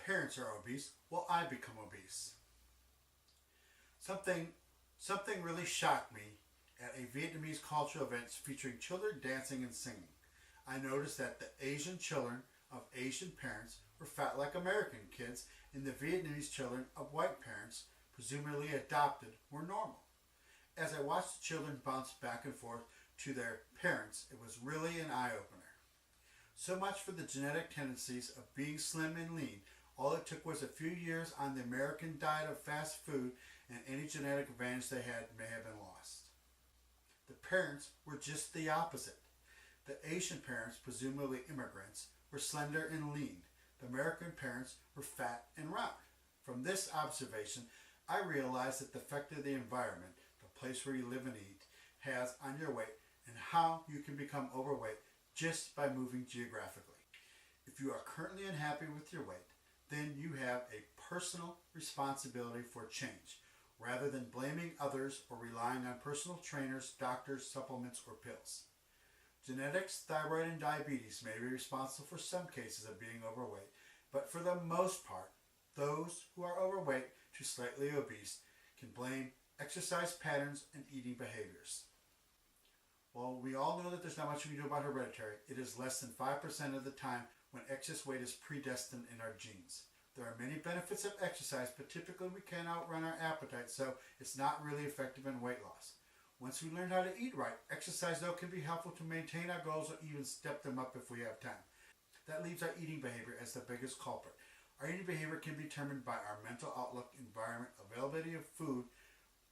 parents are obese, will I become obese? Something really shocked me at a Vietnamese cultural event featuring children dancing and singing. I noticed that the Asian children of Asian parents were fat like American kids, and the Vietnamese children of white parents, presumably adopted, were normal. As I watched the children bounce back and forth to their parents, it was really an eye-opener. So much for the genetic tendencies of being slim and lean. All it took was a few years on the American diet of fast food, and any genetic advantage they had may have been lost. The parents were just the opposite. The Asian parents, presumably immigrants, were slender and lean. The American parents were fat and round. From this observation, I realized that the effect of the environment, the place where you live and eat, has on your weight and how you can become overweight just by moving geographically. If you are currently unhappy with your weight, then you have a personal responsibility for change, rather than blaming others or relying on personal trainers, doctors, supplements, or pills. Genetics, thyroid, and diabetes may be responsible for some cases of being overweight, but for the most part, those who are overweight to slightly obese can blame exercise patterns and eating behaviors. While we all know that there's not much we can do about hereditary, it is less than 5% of the time when excess weight is predestined in our genes. There are many benefits of exercise, but typically we can't outrun our appetite, so it's not really effective in weight loss. Once we learn how to eat right, exercise though can be helpful to maintain our goals or even step them up if we have time. That leaves our eating behavior as the biggest culprit. Our eating behavior can be determined by our mental outlook, environment, availability of food,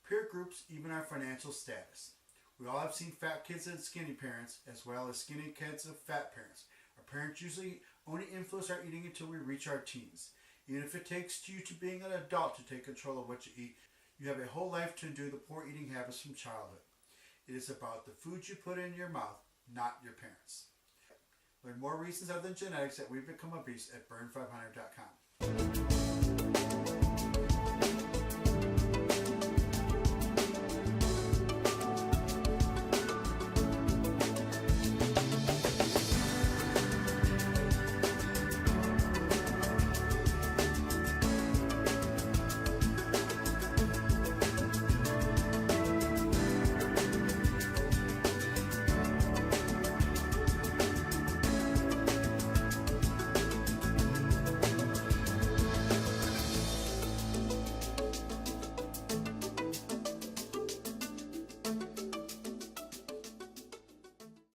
peer groups, even our financial status. We all have seen fat kids and skinny parents, as well as skinny kids of fat parents. Our parents usually only influence our eating until we reach our teens. Even if it takes you to being an adult to take control of what you eat, you have a whole life to undo the poor eating habits from childhood. It is about the food you put in your mouth, not your parents. Learn more reasons other than genetics that we become obese at burn500.com.